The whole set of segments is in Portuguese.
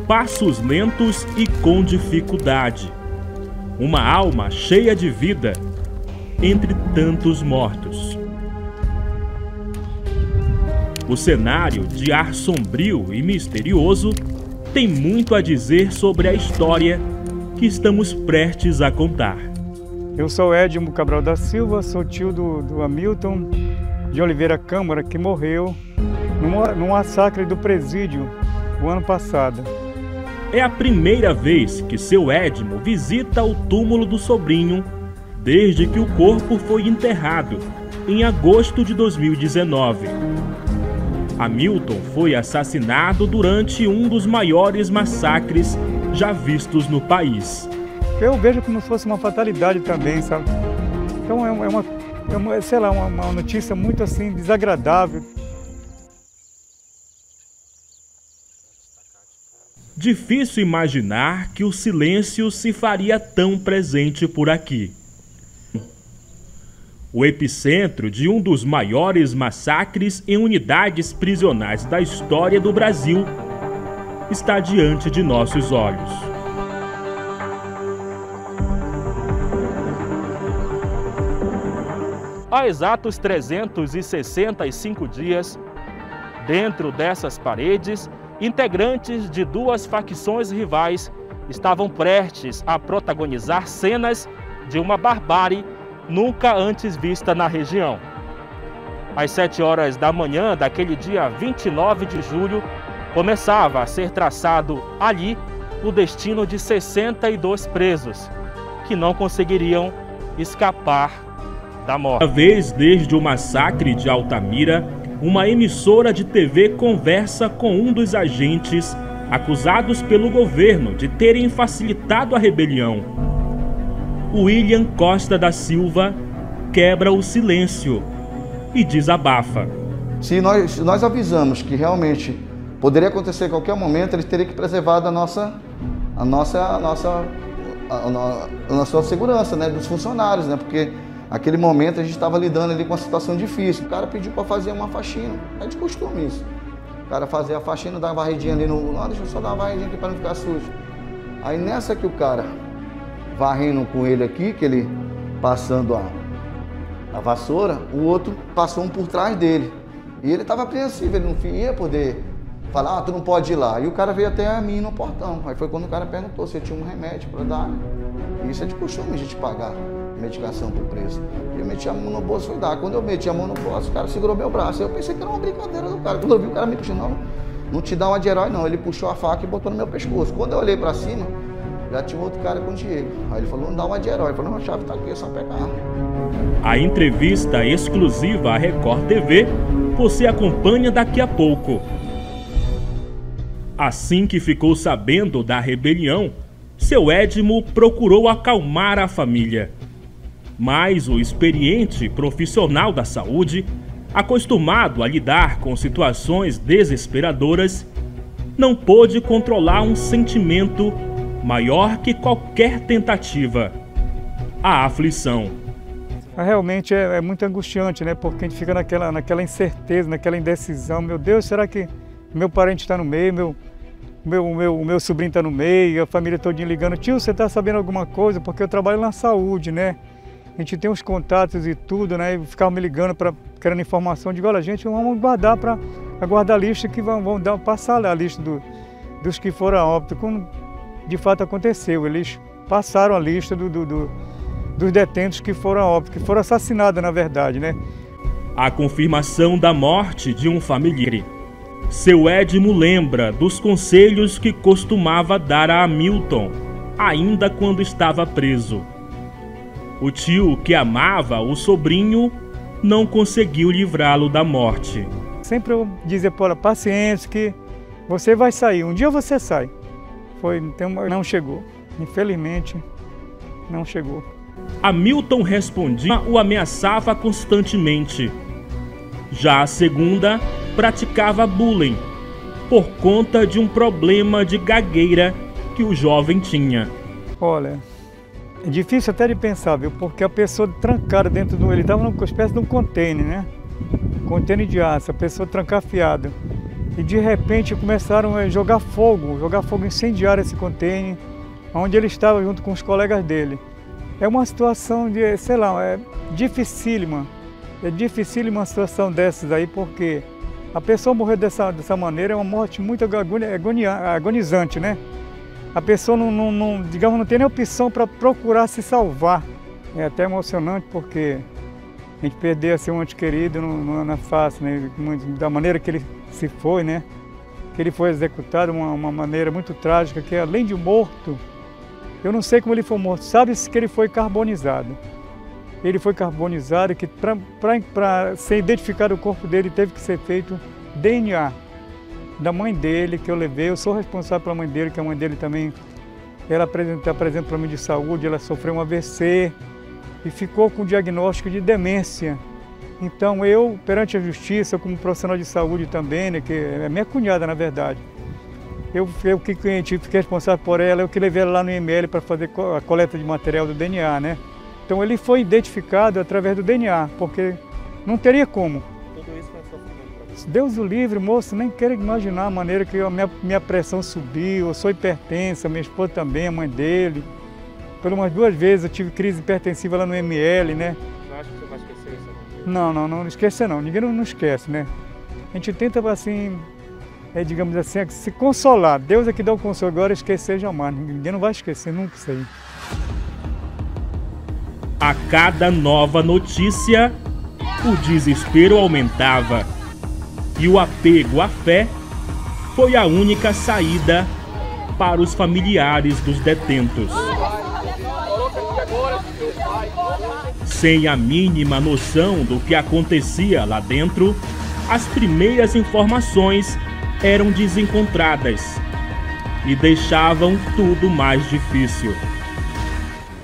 passos lentos e com dificuldade. Uma alma cheia de vida entre tantos mortos. O cenário, de ar sombrio e misterioso, tem muito a dizer sobre a história que estamos prestes a contar. Eu sou Edmo Cabral da Silva, sou tio do Hamilton de Oliveira Câmara, que morreu no massacre do presídio o ano passado. É a primeira vez que seu Edmo visita o túmulo do sobrinho desde que o corpo foi enterrado, em agosto de 2019. Hamilton foi assassinado durante um dos maiores massacres já vistos no país. Eu vejo como se fosse uma fatalidade também, sabe? Então é uma notícia muito assim desagradável. Difícil imaginar que o silêncio se faria tão presente por aqui. O epicentro de um dos maiores massacres em unidades prisionais da história do Brasil está diante de nossos olhos. Há exatos 365 dias, dentro dessas paredes, integrantes de duas facções rivais estavam prestes a protagonizar cenas de uma barbárie nunca antes vista na região. Às 7 horas da manhã daquele dia 29 de julho, começava a ser traçado ali o destino de 62 presos, que não conseguiriam escapar da morte. Uma vez desde o massacre de Altamira, uma emissora de TV conversa com um dos agentes acusados pelo governo de terem facilitado a rebelião. William Costa da Silva quebra o silêncio e desabafa. Se nós avisamos que realmente poderia acontecer a qualquer momento, eles teriam que preservar a nossa segurança, né, dos funcionários, né, porque naquele momento a gente estava lidando ali com uma situação difícil. O cara pediu para fazer uma faxina, é de costume isso. O cara fazia a faxina, dar uma varridinha ali deixa eu só dar uma varridinha aqui para não ficar sujo. Aí nessa que o cara varrendo com ele aqui, que ele passando a vassoura, o outro passou um por trás dele. E ele estava apreensivo, ele não ia poder falar, tu não pode ir lá. E o cara veio até a mim no portão. Aí foi quando o cara perguntou se eu tinha um remédio para dar. Isso é de costume a gente pagar medicação por preço. E eu meti a mão no bolso e fui dar. Quando eu meti a mão no bolso, o cara segurou meu braço. Eu pensei que era uma brincadeira do cara. Quando eu vi o cara me puxando, não te dá uma de herói não. Ele puxou a faca e botou no meu pescoço. Quando eu olhei para cima, já tinha outro cara com o Diego. Aí ele falou, não dá uma de herói. Ele falou, a chave tá aqui, é só pegar. A entrevista exclusiva à Record TV você acompanha daqui a pouco. Assim que ficou sabendo da rebelião, seu Edmo procurou acalmar a família. Mas o experiente profissional da saúde, acostumado a lidar com situações desesperadoras, não pôde controlar um sentimento maior que qualquer tentativa: a aflição. Realmente é muito angustiante, né? Porque a gente fica naquela incerteza, naquela indecisão. Meu Deus, será que meu parente está no meio, meu sobrinho está no meio, a família todinha ligando, tio, você está sabendo alguma coisa? Porque eu trabalho na saúde, né? A gente tem os contatos e tudo, né? E ficava me ligando querendo informação. Eu digo, olha, gente, vamos guardar para aguardar a lista que vão passar a lista dos que foram a óbito. Como de fato aconteceu, eles passaram a lista dos detentos que foram a óbito, que foram assassinados, na verdade, né? A confirmação da morte de um familiar. Seu Edmo lembra dos conselhos que costumava dar a Hamilton, ainda quando estava preso. O tio, que amava o sobrinho, não conseguiu livrá-lo da morte. Sempre eu dizia para ela, paciência, que você vai sair, um dia você sai. Não chegou, infelizmente não chegou. Hamilton respondia, o ameaçava constantemente. Já a segunda praticava bullying por conta de um problema de gagueira que o jovem tinha. Olha, é difícil até de pensar, viu? Porque a pessoa trancada dentro ele estava numa espécie de um container, né? Container de aço, a pessoa trancafiada. e de repente começaram a jogar fogo incendiário esse container, onde ele estava junto com os colegas dele. É uma situação de, sei lá, é dificílima uma situação dessas aí, porque a pessoa morrer dessa maneira é uma morte muito agonizante, né? A pessoa digamos, não tem nem opção para procurar se salvar. É até emocionante porque a gente perder assim, um ente querido não é fácil, né? Da maneira que ele se foi, né? Que ele foi executado de uma maneira muito trágica, que além de morto, eu não sei como ele foi morto, sabe-se que ele foi carbonizado. Ele foi carbonizado, que para ser identificado o corpo dele teve que ser feito DNA da mãe dele, que eu levei. Eu sou responsável pela mãe dele, que a mãe dele também, ela apresenta problema de saúde, ela sofreu um AVC e ficou com diagnóstico de demência. Então eu, perante a justiça, como profissional de saúde também, né, que é minha cunhada na verdade, eu que fiquei responsável por ela, eu que levei ela lá no IML para fazer a coleta de material do DNA, né? Então ele foi identificado através do DNA, porque não teria como. Tudo isso foi sofrimento para você? Deus o livre, moço, nem quero imaginar a maneira que a minha pressão subiu, eu sou hipertensa, minha esposa também, a mãe dele. Por umas 2 vezes eu tive crise hipertensiva lá no IML, né? Não acho que você vai esquecer isso? Não esquecer não, ninguém não esquece, né? A gente tenta assim, digamos assim, se consolar. Deus é que dá o consolo, agora esquecer jamais, ninguém não vai esquecer nunca isso aí. A cada nova notícia, o desespero aumentava e o apego à fé foi a única saída para os familiares dos detentos. Sem a mínima noção do que acontecia lá dentro, as primeiras informações eram desencontradas e deixavam tudo mais difícil.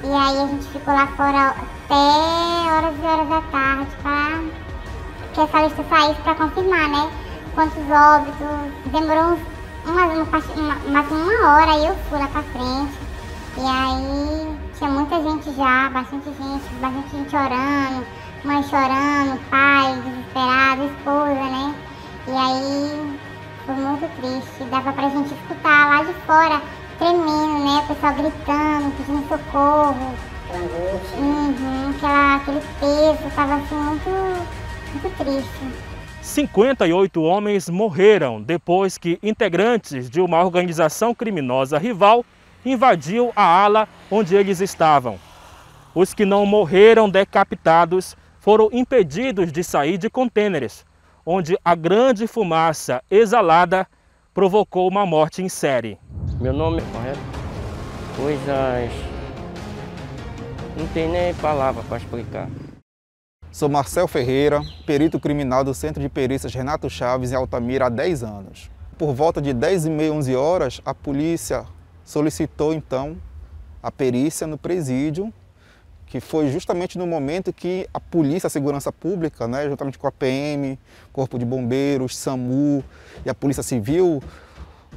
E aí a gente ficou lá fora até horas e horas da tarde para que essa lista saísse para confirmar, né? Quantos óbitos. Demorou mais uma hora e eu fui lá para frente. E aí tinha muita gente já, bastante gente orando, mãe chorando, pai desesperado, esposa, né? E aí foi muito triste, dava pra gente escutar lá de fora, tremendo, né? O pessoal gritando, pedindo socorro. Aquele peso, estava assim muito triste. 58 homens morreram depois que integrantes de uma organização criminosa rival invadiu a ala onde eles estavam. Os que não morreram decapitados foram impedidos de sair de contêineres, onde a grande fumaça exalada provocou uma morte em série. Meu nome é correto? Coisas... não tem nem palavra para explicar. Sou Marcel Ferreira, perito criminal do Centro de Perícias Renato Chaves, em Altamira, há 10 anos. Por volta de 10h30, 11 horas, a polícia solicitou, então, a perícia no presídio, que foi justamente no momento que a Polícia, a Segurança Pública, né, juntamente com a PM, Corpo de Bombeiros, SAMU e a Polícia Civil,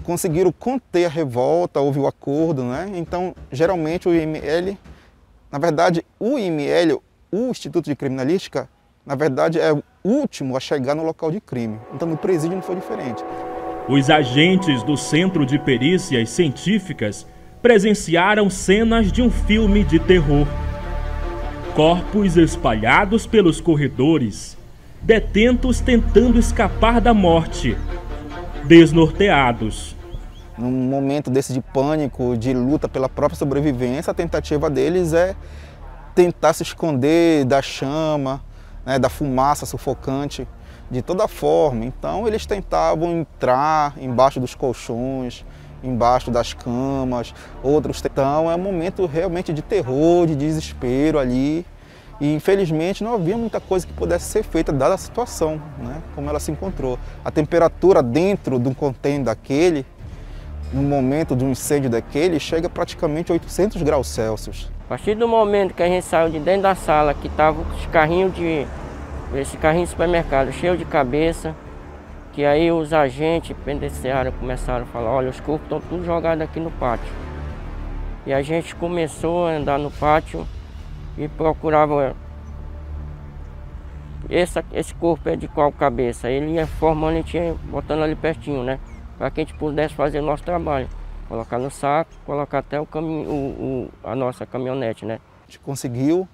conseguiram conter a revolta, houve o acordo, né? Então, geralmente o IML, na verdade, o IML, o Instituto de Criminalística, na verdade, é o último a chegar no local de crime. Então, no presídio não foi diferente. Os agentes do Centro de Perícias Científicas presenciaram cenas de um filme de terror. Corpos espalhados pelos corredores, detentos tentando escapar da morte, desnorteados. Num momento desse de pânico, de luta pela própria sobrevivência, a tentativa deles é tentar se esconder da chama, né, da fumaça sufocante, de toda forma. Então eles tentavam entrar embaixo dos colchões, embaixo das camas, outros. Então é um momento realmente de terror, de desespero ali. E infelizmente não havia muita coisa que pudesse ser feita dada a situação, né, como ela se encontrou. A temperatura dentro de um container daquele, no momento de um incêndio daquele, chega praticamente a 800 graus Celsius. A partir do momento que a gente saiu de dentro da sala, que estavam os carrinhos esse carrinho de supermercado cheio de cabeça, que aí os agentes penitenciários começaram a falar, olha, os corpos estão tudo jogados aqui no pátio. E a gente começou a andar no pátio e procurava esse corpo é de qual cabeça? Ele ia formando, a gente ia botando ali pertinho, né? Para que a gente pudesse fazer o nosso trabalho. Colocar no saco, colocar até a nossa caminhonete, né? A gente conseguiu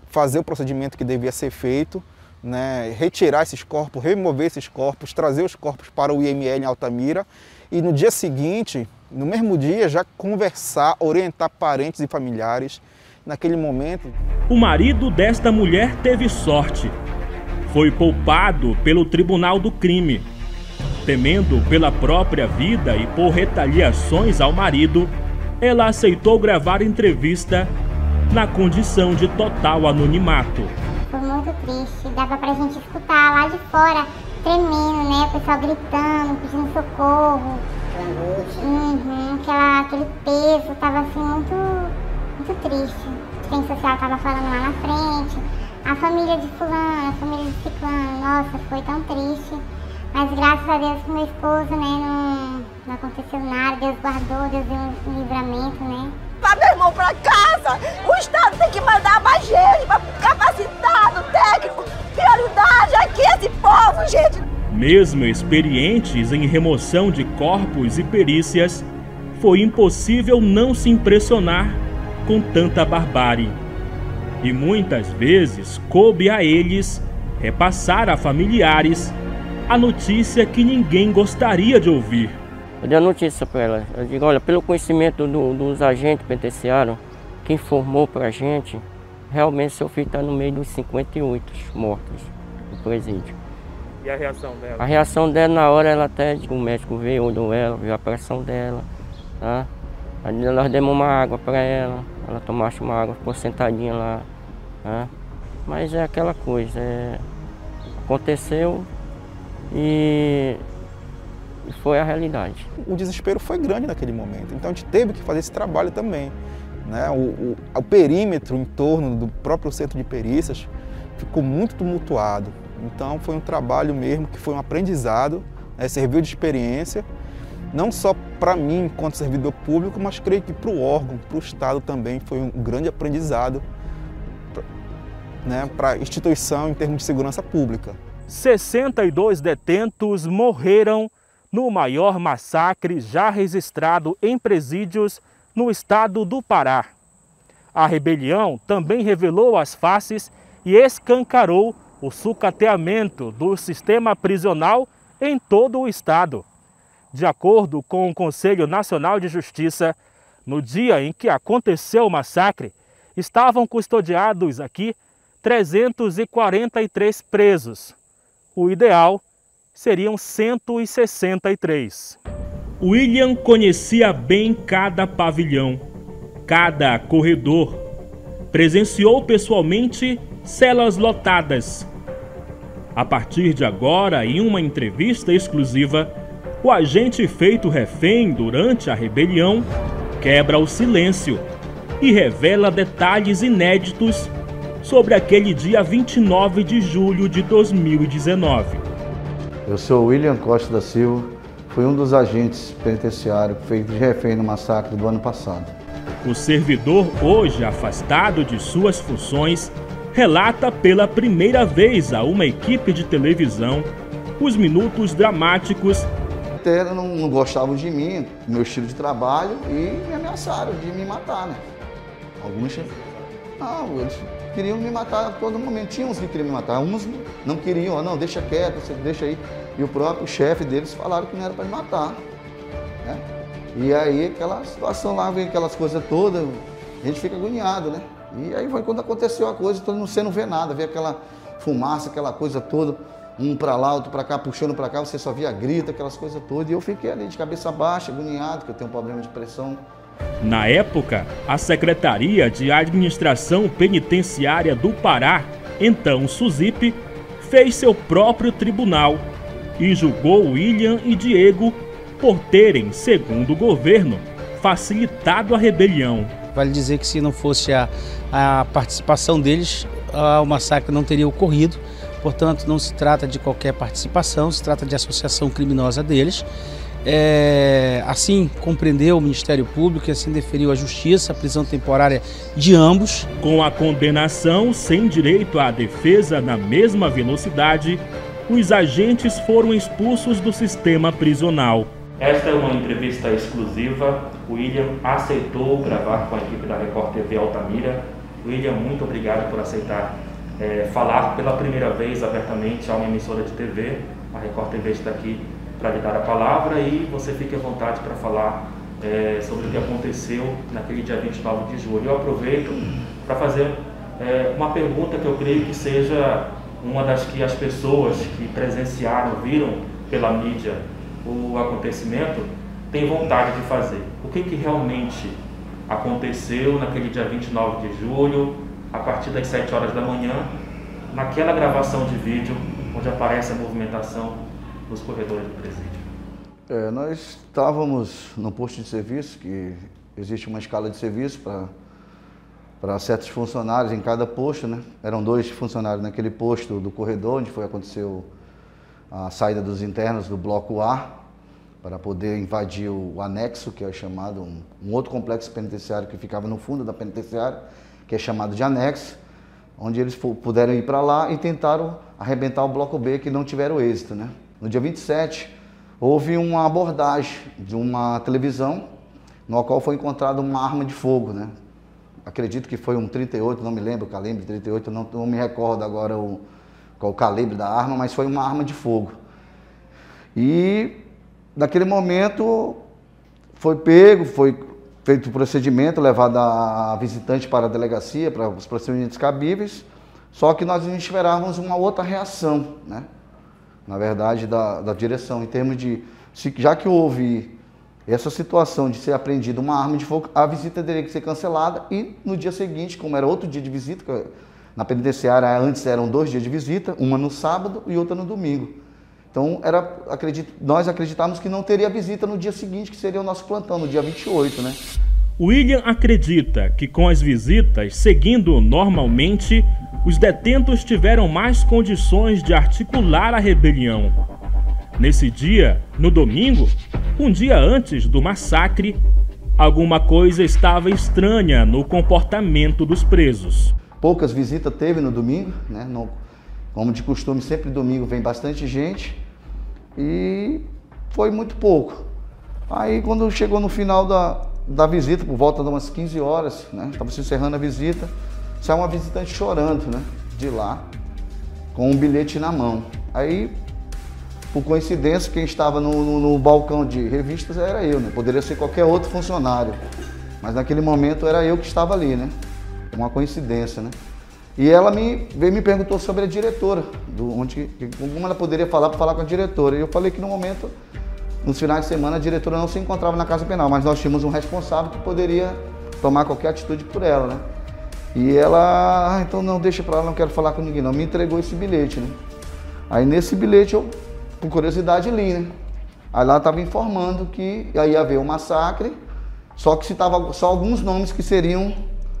fazer o procedimento que devia ser feito, né? Retirar esses corpos, remover esses corpos, trazer os corpos para o IML em Altamira e no dia seguinte, no mesmo dia, já conversar, orientar parentes e familiares. Naquele momento, o marido desta mulher teve sorte. Foi poupado pelo Tribunal do Crime. Temendo pela própria vida e por retaliações ao marido, ela aceitou gravar entrevista na condição de total anonimato. Foi muito triste, dava pra gente escutar lá de fora, tremendo, né? O pessoal gritando, pedindo socorro. Aquele peso, tava assim muito triste. A assistência social tava falando lá na frente. A família de fulano, a família de ciclano, nossa, foi tão triste. Mas graças a Deus com meu esposo, né, não aconteceu nada, Deus guardou, Deus deu um livramento, né. Para meu irmão para casa, o Estado tem que mandar mais gente, capacitado, técnico, prioridade aqui esse povo, gente. Mesmo experientes em remoção de corpos e perícias, foi impossível não se impressionar com tanta barbárie. E muitas vezes coube a eles repassar a familiares a notícia que ninguém gostaria de ouvir. Eu dei a notícia para ela. Eu digo, olha, pelo conhecimento dos agentes penitenciários, que informou para a gente, realmente seu filho está no meio dos 58 mortos no presídio. E a reação dela? A reação dela na hora, ela até, o médico veio, olhou ela, viu a pressão dela, tá? Aí nós demos uma água para ela tomasse uma água, ficou sentadinha lá, tá? Mas é aquela coisa, aconteceu e foi a realidade. O desespero foi grande naquele momento, então a gente teve que fazer esse trabalho também, né? O perímetro em torno do próprio centro de perícias ficou muito tumultuado, então foi um trabalho mesmo que foi um aprendizado, né? Serviu de experiência, não só para mim enquanto servidor público, mas creio que para o órgão, para o Estado também foi um grande aprendizado, né? Para a instituição em termos de segurança pública. 62 detentos morreram no maior massacre já registrado em presídios no estado do Pará. A rebelião também revelou as faces e escancarou o sucateamento do sistema prisional em todo o estado. De acordo com o Conselho Nacional de Justiça, no dia em que aconteceu o massacre, estavam custodiados aqui 343 presos. O ideal seriam 163. William conhecia bem cada pavilhão, cada corredor. Presenciou pessoalmente celas lotadas. A partir de agora, em uma entrevista exclusiva, o agente feito refém durante a rebelião quebra o silêncio e revela detalhes inéditos sobre aquele dia 29 de julho de 2019. Eu sou William Costa da Silva, fui um dos agentes penitenciários feito de refém no massacre do ano passado. O servidor, hoje afastado de suas funções, relata pela primeira vez a uma equipe de televisão os minutos dramáticos. Até não gostavam de mim, do meu estilo de trabalho, e me ameaçaram de me matar, né? Alguns não, eles queriam me matar a todo momento. Tinha uns que queriam me matar, uns não queriam, não, deixa quieto, você deixa aí. E o próprio chefe deles falaram que não era para me matar, né? E aí aquela situação lá, vem aquelas coisas todas, a gente fica agoniado, né? E aí foi quando aconteceu a coisa, todo mundo você não vê nada, vê aquela fumaça, aquela coisa toda, um para lá, outro para cá, puxando para cá, você só via grito, aquelas coisas todas. E eu fiquei ali de cabeça baixa, agoniado, porque eu tenho um problema de pressão. Na época, a Secretaria de Administração Penitenciária do Pará, então SUSIP, fez seu próprio tribunal e julgou William e Diego por terem, segundo o governo, facilitado a rebelião. Vale dizer que se não fosse a participação deles, o massacre não teria ocorrido. Portanto, não se trata de qualquer participação, se trata de associação criminosa deles. Assim compreendeu o Ministério Público e assim deferiu a Justiça, a prisão temporária de ambos. Com a condenação sem direito à defesa na mesma velocidade, os agentes foram expulsos do sistema prisional. Esta é uma entrevista exclusiva. O William aceitou gravar com a equipe da Record TV Altamira. William, muito obrigado por aceitar falar pela primeira vez abertamente a uma emissora de TV. A Record TV está aqui para lhe dar a palavra e você fique à vontade para falar sobre o que aconteceu naquele dia 29 de julho. Eu aproveito para fazer uma pergunta que eu creio que seja uma das que as pessoas que presenciaram, viram pela mídia o acontecimento, têm vontade de fazer. O que realmente aconteceu naquele dia 29 de julho, a partir das 7 horas da manhã, naquela gravação de vídeo onde aparece a movimentação nos corredores do presídio? Nós estávamos no posto de serviço, que existe uma escala de serviço para certos funcionários em cada posto, né? Eram 2 funcionários naquele posto do corredor, onde aconteceu a saída dos internos do bloco A, para poder invadir o anexo, que é chamado um outro complexo penitenciário que ficava no fundo da penitenciária, que é chamado de anexo, onde eles puderam ir para lá e tentaram arrebentar o bloco B, que não tiveram êxito, né? No dia 27, houve uma abordagem de uma televisão, no qual foi encontrada uma arma de fogo, né? Acredito que foi um 38, não me lembro o calibre, 38, não me recordo agora qual o calibre da arma, mas foi uma arma de fogo. E, naquele momento, foi pego, foi feito o procedimento, levado a visitante para a delegacia, para os procedimentos cabíveis, só que nós esperávamos uma outra reação, né? Na verdade, da direção, em termos de, já que houve essa situação de ser apreendida uma arma de fogo, a visita teria que ser cancelada e no dia seguinte, como era outro dia de visita, na penitenciária antes eram 2 dias de visita, uma no sábado e outra no domingo. Então, nós acreditávamos que não teria visita no dia seguinte, que seria o nosso plantão, no dia 28, né? William acredita que com as visitas seguindo normalmente, os detentos tiveram mais condições de articular a rebelião. Nesse dia, no domingo, um dia antes do massacre, alguma coisa estava estranha no comportamento dos presos. Poucas visitas teve no domingo, né? Como de costume, sempre domingo vem bastante gente e foi muito pouco. Aí quando chegou no final da visita, por volta de umas 15 horas, né? Estava se encerrando a visita, saiu uma visitante chorando, né? De lá, com um bilhete na mão. Aí, por coincidência, quem estava no balcão de revistas era eu, né? Poderia ser qualquer outro funcionário, mas naquele momento era eu que estava ali, né? Uma coincidência, né? E ela me perguntou sobre a diretora, como ela poderia falar para falar com a diretora. E eu falei que no momento, nos finais de semana, a diretora não se encontrava na casa penal, mas nós tínhamos um responsável que poderia tomar qualquer atitude por ela, né? E ela, então não, deixa para lá, não quero falar com ninguém não, me entregou esse bilhete, né? Aí nesse bilhete eu, por curiosidade, li, né? Aí lá estava informando que ia haver um massacre, só que citava só alguns nomes que seriam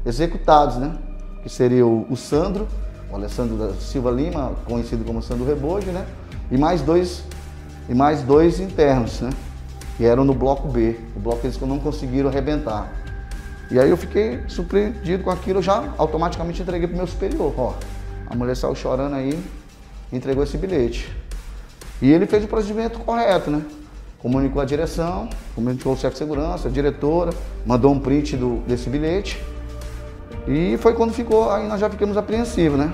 executados, né? Que seria o Sandro, o Alessandro da Silva Lima, conhecido como Sandro Rebojo, né? E mais dois internos, né? Que eram no bloco B, o bloco que eles não conseguiram arrebentar. E aí eu fiquei surpreendido com aquilo, eu já automaticamente entreguei para o meu superior. Ó, a mulher saiu chorando aí, entregou esse bilhete. E ele fez o procedimento correto, né? Comunicou a direção, comunicou o chefe de segurança, a diretora, mandou um print desse bilhete. E foi quando aí nós já ficamos apreensivos, né?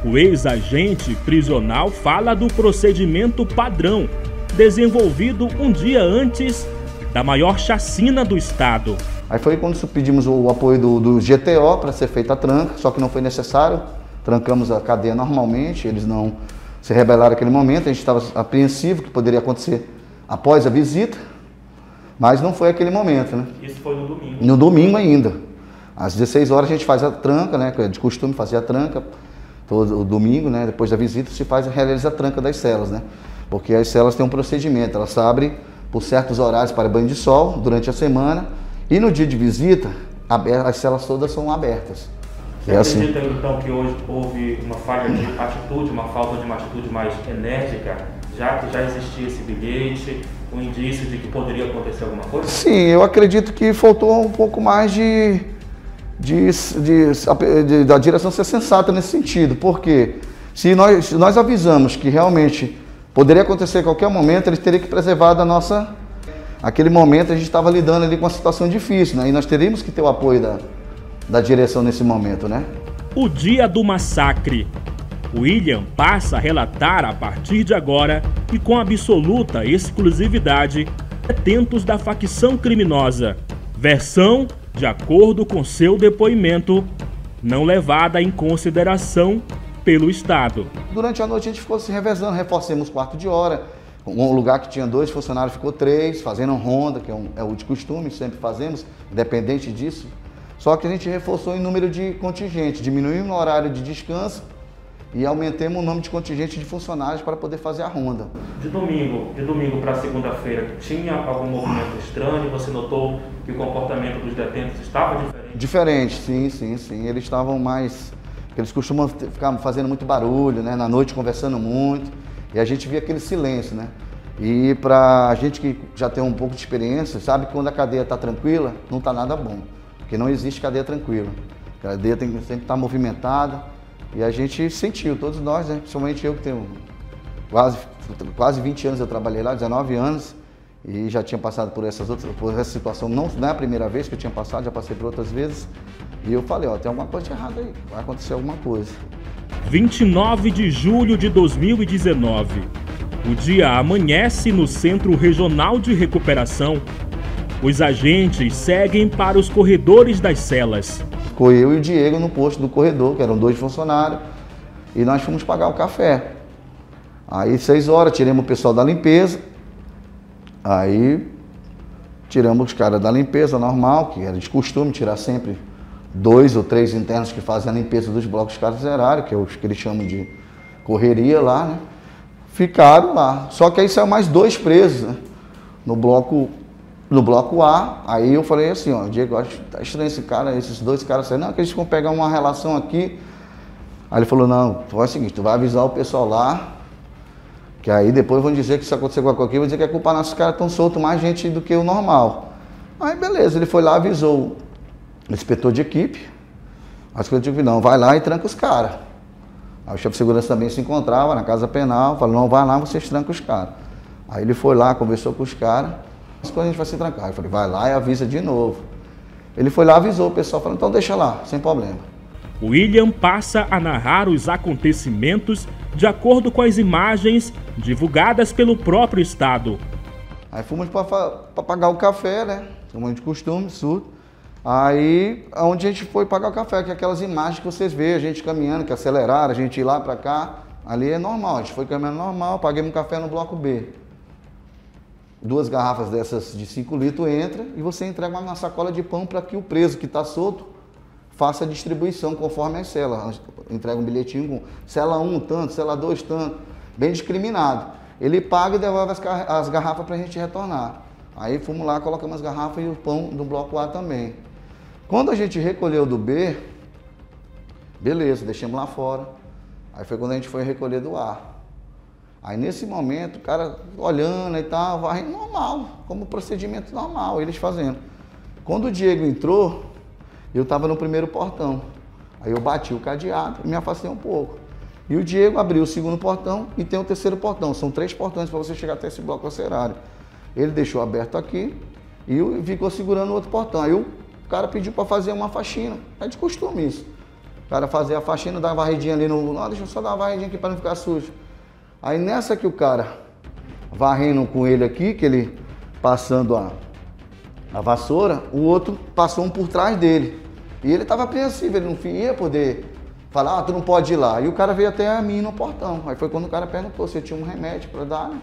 O ex-agente prisional fala do procedimento padrão, desenvolvido um dia antes da maior chacina do estado. Aí foi quando pedimos o apoio do GTO para ser feita a tranca, só que não foi necessário. Trancamos a cadeia normalmente, eles não se rebelaram naquele momento, a gente estava apreensivo que poderia acontecer após a visita, mas não foi aquele momento, né? Isso foi no domingo. No domingo ainda. Às 16 horas a gente faz a tranca, né? De costume fazer a tranca, todo o domingo, né? Depois da visita se realiza a tranca das celas, né? Porque as celas têm um procedimento, elas se abrem por certos horários para banho de sol durante a semana e no dia de visita as celas todas são abertas. Você acredita então que hoje houve uma falha de atitude, uma falta de uma atitude mais enérgica já que já existia esse bilhete, um indício de que poderia acontecer alguma coisa? Sim, eu acredito que faltou um pouco mais da direção ser sensata nesse sentido, porque se nós avisamos que realmente poderia acontecer a qualquer momento, eles teriam que preservar da nossa... Aquele momento a gente estava lidando ali com uma situação difícil, né? E nós teríamos que ter o apoio da direção nesse momento, né? O dia do massacre. William passa a relatar a partir de agora e com absoluta exclusividade detentos da facção criminosa. Versão de acordo com seu depoimento, não levada em consideração pelo Estado. Durante a noite a gente ficou se revezando, reforcemos quarto de hora. Um lugar que tinha 2 funcionários ficou 3, fazendo ronda, que é o de costume, sempre fazemos, independente disso. Só que a gente reforçou em número de contingente, diminuímos o horário de descanso e aumentamos o número de contingente de funcionários para poder fazer a ronda. De domingo para segunda-feira, tinha algum movimento estranho? Você notou que o comportamento dos detentos estava diferente? Diferente, sim. Eles estavam mais... Eles costumam ficar fazendo muito barulho, né? Na noite conversando muito, e a gente via aquele silêncio, né? E para a gente que já tem um pouco de experiência, sabe que quando a cadeia está tranquila, não está nada bom, porque não existe cadeia tranquila. A cadeia tem que sempre estar movimentada, e a gente sentiu, todos nós, né? Principalmente eu que tenho quase 20 anos, eu trabalhei lá, 19 anos, e já tinha passado por essa situação, não é a primeira vez que eu tinha passado, já passei por outras vezes, e eu falei, ó, tem alguma coisa errada aí, vai acontecer alguma coisa. 29 de julho de 2019, o dia amanhece no Centro Regional de Recuperação. Os agentes seguem para os corredores das celas. Ficou eu e o Diego no posto do corredor, que eram 2 funcionários, e nós fomos pagar o café. Aí 6 horas, tiramos o pessoal da limpeza, aí tiramos os caras da limpeza normal, que era de costume tirar sempre 2 ou 3 internos que fazem a limpeza dos blocos carcerários, que é os que eles chamam de correria lá, né? Ficaram lá. Só que aí saiu mais 2 presos, né? No bloco A. Aí eu falei assim, ó, Diego, acho que tá estranho esses 2 caras saíram. Não, que eles vão pegar uma relação aqui. Aí ele falou, não, faz o seguinte, tu vai avisar o pessoal lá, que aí depois vão dizer que se acontecer alguma coisa, vão dizer que é culpa nossa, os caras estão soltos mais gente do que o normal. Aí beleza, ele foi lá, avisou o inspetor de equipe. Aí o inspetor de equipe, não, vai lá e tranca os caras. Aí o chefe de segurança também se encontrava na casa penal, falou, não, vai lá, vocês trancam os caras. Aí ele foi lá, conversou com os caras, mas quando a gente vai se trancar? Eu falei, vai lá e avisa de novo. Ele foi lá, avisou o pessoal, falou, então deixa lá, sem problema. William passa a narrar os acontecimentos de acordo com as imagens divulgadas pelo próprio Estado. Aí fomos para pagar o café, né? Como de costume, surdo. Aí, onde a gente foi pagar o café, que é aquelas imagens que vocês veem, a gente caminhando, que aceleraram, a gente ir lá para cá, ali é normal, a gente foi caminhando normal, paguei um café no bloco B. 2 garrafas dessas de 5 litros entra e você entrega uma sacola de pão para que o preso que está solto faça a distribuição conforme as celas. Entrega um bilhetinho com cela 1 tanto, cela 2 tanto, bem discriminado. Ele paga e devolve as garrafas para a gente retornar. Aí fomos lá, colocamos as garrafas e o pão do bloco A também. Quando a gente recolheu do B, beleza, deixamos lá fora. Aí foi quando a gente foi recolher do A. Aí nesse momento, o cara olhando e tal, varrendo normal, como procedimento normal, eles fazendo. Quando o Diego entrou, eu estava no primeiro portão. Aí eu bati o cadeado e me afastei um pouco. E o Diego abriu o segundo portão e tem o terceiro portão. São 3 portões para você chegar até esse bloco carcerário. Ele deixou aberto aqui e ficou segurando o outro portão. Aí o cara pediu para fazer uma faxina. É de costume isso. O cara fazia a faxina, dar uma varridinha ali no... Não, deixa eu só dar uma varridinha aqui para não ficar sujo. Aí nessa que o cara varrendo com ele aqui, que ele passando a vassoura, o outro passou um por trás dele. E ele estava apreensivo, ele não ia poder falar, tu não pode ir lá. E o cara veio até a mim no portão. Aí foi quando o cara perguntou se eu tinha um remédio para dar, né?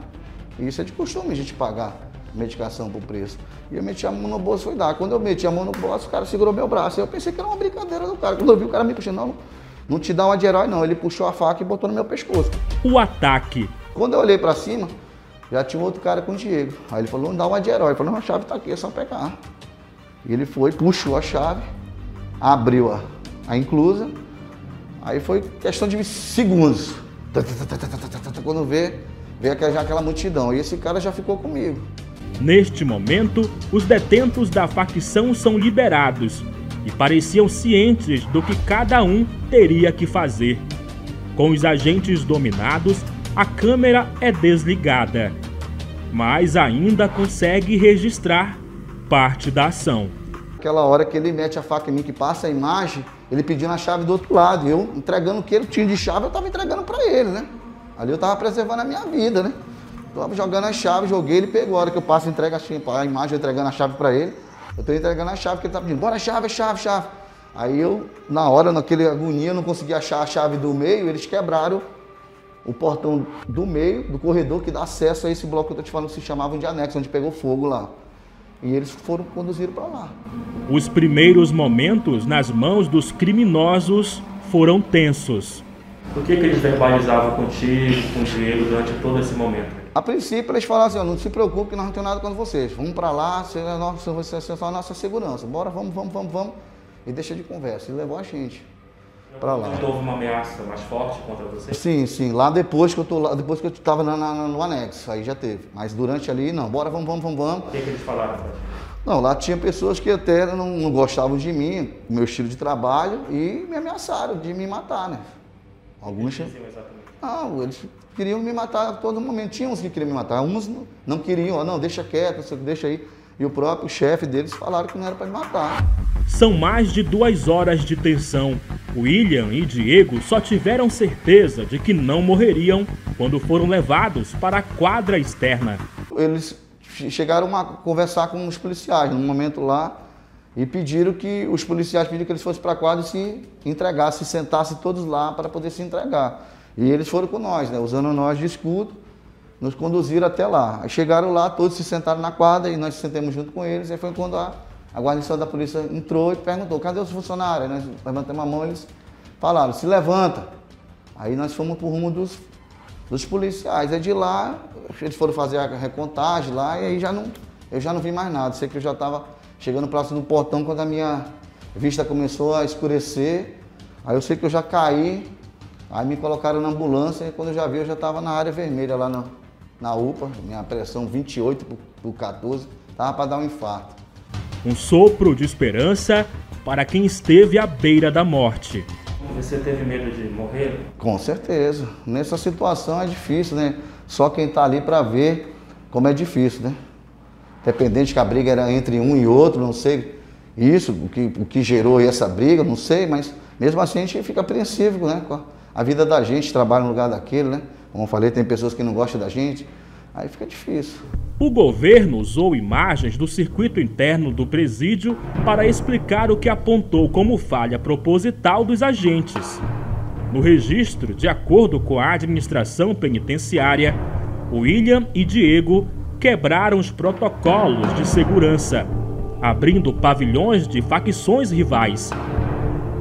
E isso é de costume a gente pagar medicação por preço. E eu meti a mão no bolso e fui dar. Quando eu meti a mão no bolso, o cara segurou meu braço. Eu pensei que era uma brincadeira do cara. Quando eu vi o cara me puxando, não te dá uma de herói não. Ele puxou a faca e botou no meu pescoço. O ataque. Quando eu olhei pra cima, já tinha outro cara com o Diego. Aí ele falou, não dá uma de herói. Eu falei, não, a chave tá aqui, é só pegar. E ele foi, puxou a chave, abriu a inclusa. Aí foi questão de segundos. Quando vê, ver aquela multidão. E esse cara já ficou comigo. Neste momento, os detentos da facção são liberados e pareciam cientes do que cada um teria que fazer. Com os agentes dominados, a câmera é desligada, mas ainda consegue registrar parte da ação. Aquela hora que ele mete a faca em mim, que passa a imagem, ele pedindo a chave do outro lado. Eu entregando o que ele tinha de chave, eu estava entregando para ele, né? Ali eu estava preservando a minha vida, né? Estava jogando a chave, joguei, ele pegou. A hora que eu passo, entrega a imagem, eu entregando a chave para ele. Eu estou entregando a chave, que ele está pedindo, bora chave, chave. Aí eu, na hora, naquele agonia, eu não consegui achar a chave do meio, eles quebraram o portão do meio, do corredor, que dá acesso a esse bloco que eu estou te falando, que se chamava de anexo, onde pegou fogo lá. E eles foram conduzidos para lá. Os primeiros momentos nas mãos dos criminosos foram tensos. O que eles verbalizavam contigo, com o Diego, durante todo esse momento? A princípio, eles falaram assim, não se preocupe que nós não temos nada contra vocês. Vamos para lá, você é só a nossa segurança. Bora, vamos. E deixa de conversa. E levou a gente para lá. Houve uma ameaça mais forte contra você? Sim. Lá depois que eu estava no anexo, aí já teve. Mas durante ali, não. Bora, vamos. O que eles falaram pra ti? Não, lá tinha pessoas que até não gostavam de mim, do meu estilo de trabalho, e me ameaçaram de me matar, né? Alguns exatamente. Não, eles queriam me matar a todo momento. Tinha uns que queriam me matar, uns não queriam, não, deixa quieto, deixa aí. E o próprio chefe deles falaram que não era para me matar. São mais de 2 horas de tensão. William e Diego só tiveram certeza de que não morreriam quando foram levados para a quadra externa. Eles chegaram a conversar com os policiais no momento lá e os policiais pediram que eles fossem para a quadra e se entregassem, se sentassem todos lá para poder se entregar. E eles foram com nós, né, usando nós de escudo, nos conduziram até lá. Aí chegaram lá, todos se sentaram na quadra e nós sentamos junto com eles. Aí foi quando a guarnição da polícia entrou e perguntou, cadê os funcionários? Nós levantamos a mão e eles falaram, se levanta. Aí nós fomos para o rumo dos policiais. Aí de lá, eles foram fazer a recontagem lá e aí eu já não vi mais nada. Sei que eu já estava chegando próximo do portão quando a minha vista começou a escurecer. Aí eu sei que eu já caí, aí me colocaram na ambulância e quando eu já vi, eu já estava na área vermelha lá na UPA, minha pressão 28 por 14, estava para dar um infarto. Um sopro de esperança para quem esteve à beira da morte. Você teve medo de morrer? Com certeza. Nessa situação é difícil, né? Só quem está ali para ver como é difícil, né? Dependente que a briga era entre um e outro, não sei isso, o que gerou essa briga, não sei, mas mesmo assim a gente fica apreensivo, né? Com a vida da gente, trabalha no lugar daquele, né? Como eu falei, tem pessoas que não gostam da gente, aí fica difícil. O governo usou imagens do circuito interno do presídio para explicar o que apontou como falha proposital dos agentes. No registro, de acordo com a administração penitenciária, William e Diego quebraram os protocolos de segurança, abrindo pavilhões de facções rivais.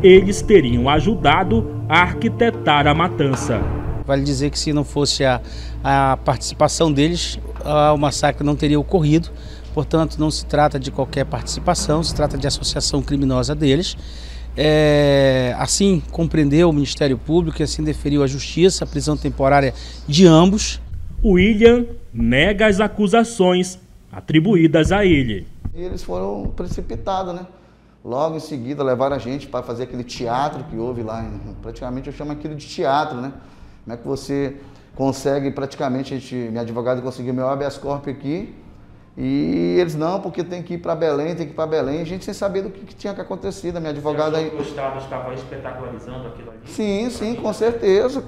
Eles teriam ajudado a arquitetar a matança. Vale dizer que se não fosse a participação deles, o massacre não teria ocorrido. Portanto, não se trata de qualquer participação, se trata de associação criminosa deles. Assim compreendeu o Ministério Público e assim deferiu a Justiça, a prisão temporária de ambos. William nega as acusações atribuídas a ele. E eles foram precipitados, né? Logo em seguida levaram a gente para fazer aquele teatro que houve lá. Praticamente eu chamo aquilo de teatro, né? Como é que você consegue, praticamente, minha advogada conseguiu meu habeas corpus aqui, e eles não, porque tem que ir para Belém, a gente sem saber do que tinha que acontecer, a minha advogada... Você achou que o Estado estava espetacularizando aquilo ali? Sim, com certeza,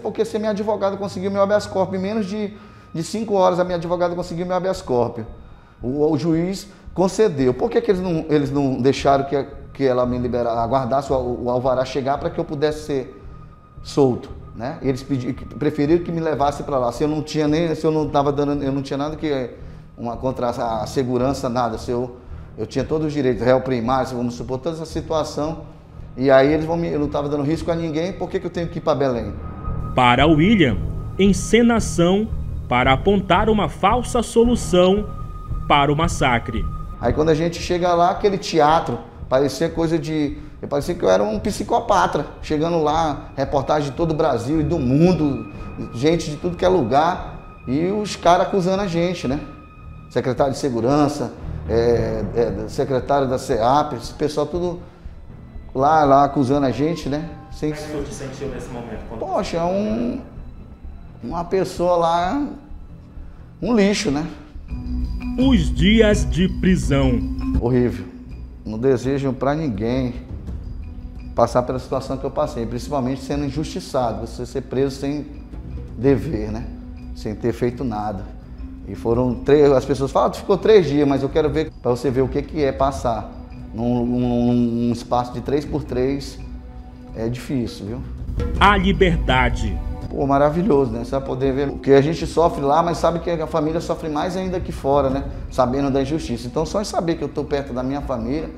porque se minha advogada conseguiu meu habeas corpus em menos de 5 horas, a minha advogada conseguiu meu habeas corpus. O juiz concedeu. Por que eles não deixaram que ela me liberasse, aguardasse o alvará chegar para que eu pudesse ser solto? Né? Eles preferiram que me levasse para lá. Se eu não tinha eu não tinha nada que contra a segurança, nada. Eu tinha todos os direitos, réu primário, vamos supor, toda essa situação. E aí eu não estava dando risco a ninguém, por que eu tenho que ir para Belém? Para William, encenação para apontar uma falsa solução para o massacre. Aí quando a gente chega lá, aquele teatro, parecia que eu era um psicopata, chegando lá, reportagem de todo o Brasil e do mundo, gente de tudo que é lugar, E os caras acusando a gente, né? Secretário de Segurança, secretário da SEAP, esse pessoal tudo lá acusando a gente, né? Como é que você te sentiu nesse momento? Poxa, uma pessoa lá, um lixo, né? Os dias de prisão. Horrível. Não desejo para ninguém passar pela situação que eu passei, principalmente sendo injustiçado, você ser preso sem dever, né? Sem ter feito nada. E foram 3, as pessoas falam, tu ficou 3 dias, mas eu quero ver, para você ver o que é passar num espaço de 3x3, é difícil, viu? A liberdade. Pô, maravilhoso, né? Você vai poder ver o que a gente sofre lá, mas sabe que a família sofre mais ainda aqui fora, né? Sabendo da injustiça. Então, só em saber que eu estou perto da minha família,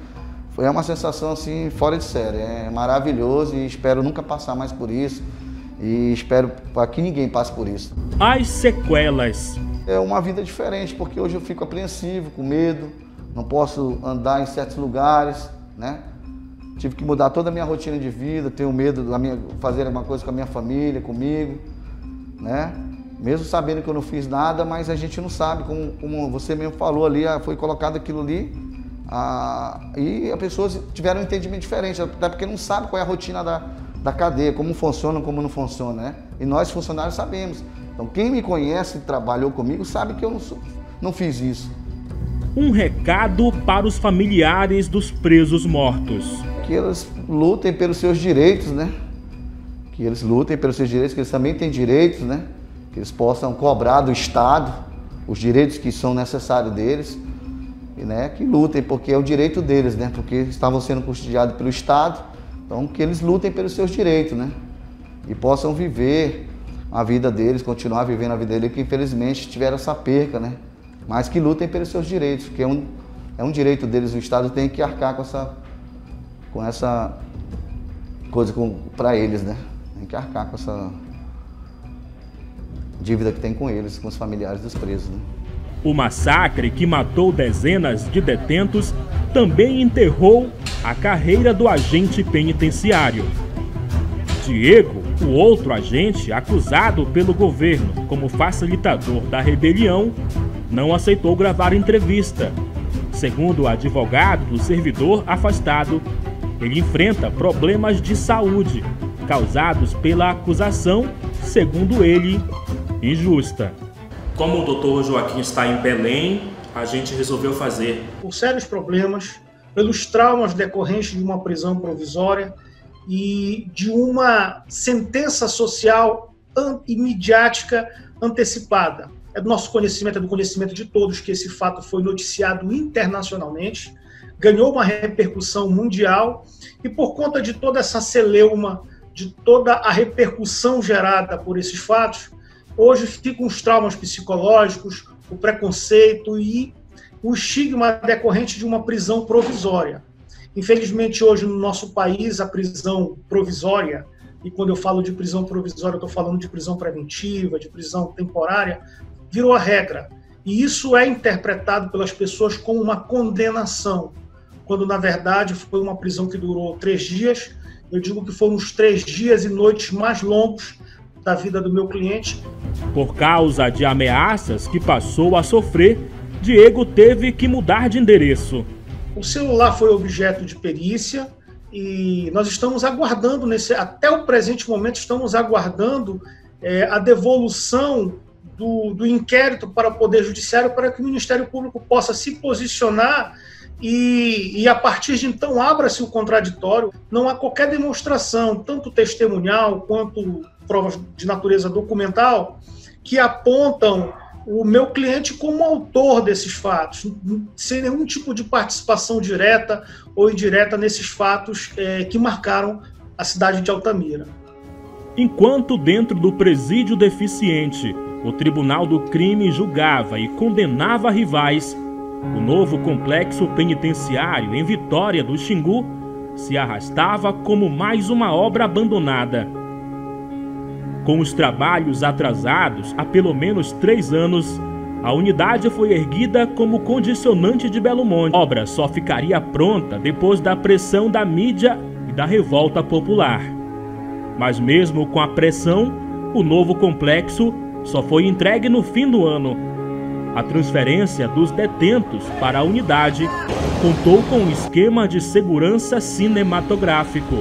foi uma sensação, assim, fora de série. É maravilhoso e espero nunca passar mais por isso. E espero para que ninguém passe por isso. As sequelas. É uma vida diferente, porque hoje eu fico apreensivo, com medo, não posso andar em certos lugares, né? Tive que mudar toda a minha rotina de vida, tenho medo de fazer alguma coisa com a minha família, comigo, né? Mesmo sabendo que eu não fiz nada, mas a gente não sabe, como você mesmo falou ali, foi colocado aquilo ali, e as pessoas tiveram um entendimento diferente, até porque não sabe qual é a rotina da cadeia, como funciona, como não funciona, né? E nós, funcionários, sabemos. Então, quem me conhece e trabalhou comigo sabe que eu não fiz isso. Um recado para os familiares dos presos mortos. Que eles lutem pelos seus direitos, né? Que eles lutem pelos seus direitos, que eles também têm direitos, né? Que eles possam cobrar do Estado os direitos que são necessários deles, e, né? Que lutem, porque é o direito deles, né? Porque estavam sendo custodiados pelo Estado, então que eles lutem pelos seus direitos, né? E possam viver a vida deles, continuar vivendo a vida deles, que infelizmente tiveram essa perca, né? Mas que lutem pelos seus direitos, porque é um direito deles, o Estado tem que arcar com essa coisa para eles, né? Tem que arcar com essa dívida que tem com eles, com os familiares dos presos, né? O massacre que matou dezenas de detentos também enterrou a carreira do agente penitenciário. Diego, o outro agente acusado pelo governo como facilitador da rebelião, não aceitou gravar entrevista. Segundo o advogado do servidor afastado, ele enfrenta problemas de saúde causados pela acusação, segundo ele, injusta. Como o doutor Joaquim está em Belém, a gente resolveu fazer. Por sérios problemas, pelos traumas decorrentes de uma prisão provisória e de uma sentença social e midiática antecipada. É do nosso conhecimento, é do conhecimento de todos que esse fato foi noticiado internacionalmente, ganhou uma repercussão mundial e por conta de toda essa celeuma, de toda a repercussão gerada por esses fatos, hoje ficam os traumas psicológicos, o preconceito e o estigma decorrente de uma prisão provisória. Infelizmente, hoje no nosso país, a prisão provisória, e quando eu falo de prisão provisória, eu estou falando de prisão preventiva, de prisão temporária, virou a regra. E isso é interpretado pelas pessoas como uma condenação, quando na verdade foi uma prisão que durou 3 dias. Eu digo que foram os 3 dias e noites mais longos da vida do meu cliente. Por causa de ameaças que passou a sofrer, Diego teve que mudar de endereço. O celular foi objeto de perícia e nós estamos aguardando, até o presente momento, estamos aguardando a devolução do inquérito para o Poder Judiciário para que o Ministério Público possa se posicionar e a partir de então abra-se o contraditório. Não há qualquer demonstração, tanto testemunhal quanto provas de natureza documental, que apontam o meu cliente como autor desses fatos, sem nenhum tipo de participação direta ou indireta nesses fatos que marcaram a cidade de Altamira. Enquanto dentro do presídio deficiente, o Tribunal do Crime julgava e condenava rivais, o novo complexo penitenciário em Vitória do Xingu se arrastava como mais uma obra abandonada. Com os trabalhos atrasados há pelo menos 3 anos, a unidade foi erguida como condicionante de Belo Monte. A obra só ficaria pronta depois da pressão da mídia e da revolta popular. Mas mesmo com a pressão, o novo complexo só foi entregue no fim do ano. A transferência dos detentos para a unidade contou com um esquema de segurança cinematográfico,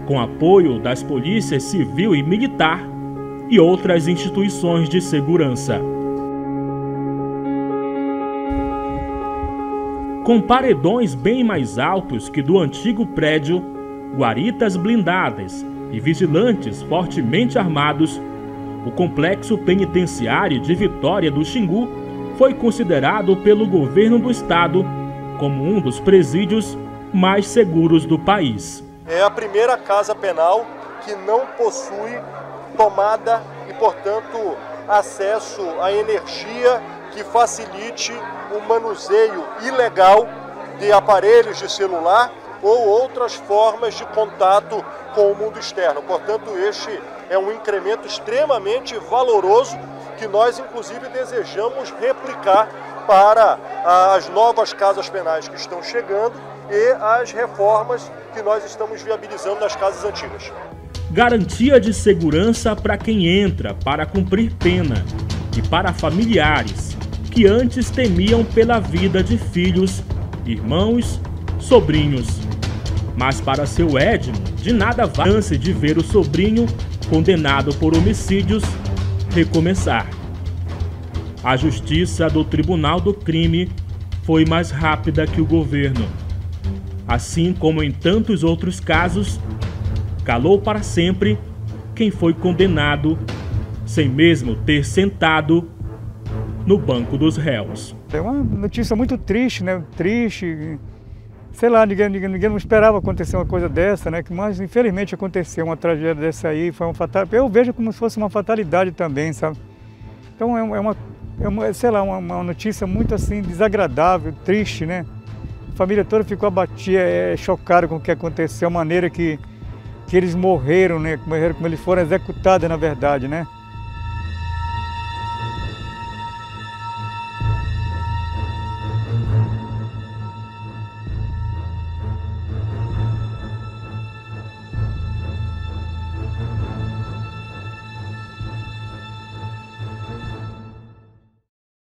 com apoio das polícias civil e militar e outras instituições de segurança. Com paredões bem mais altos que do antigo prédio, guaritas blindadas e vigilantes fortemente armados, o complexo penitenciário de Vitória do Xingu foi considerado pelo governo do estado como um dos presídios mais seguros do país. É a primeira casa penal que não possui tomada e, portanto, acesso à energia que facilite o manuseio ilegal de aparelhos de celular ou outras formas de contato com o mundo externo. Portanto, este é um incremento extremamente valoroso que nós, inclusive, desejamos replicar para as novas casas penais que estão chegando e as reformas que nós estamos viabilizando nas casas antigas. Garantia de segurança para quem entra para cumprir pena e para familiares que antes temiam pela vida de filhos, irmãos, sobrinhos. Mas para seu Edmo, de nada vale a chance de ver o sobrinho condenado por homicídios recomeçar. A justiça do Tribunal do Crime foi mais rápida que o governo. Assim como em tantos outros casos, calou para sempre quem foi condenado sem mesmo ter sentado no banco dos réus. É uma notícia muito triste, né? Triste. Sei lá, ninguém não esperava acontecer uma coisa dessa, né? Mas infelizmente aconteceu uma tragédia dessa aí, foi uma fatalidade. Eu vejo como se fosse uma fatalidade também, sabe? Então sei lá, uma notícia muito assim desagradável, triste, né? A família toda ficou abatida, chocada com o que aconteceu, a maneira que eles morreram, né? Como eles foram executados, na verdade, né?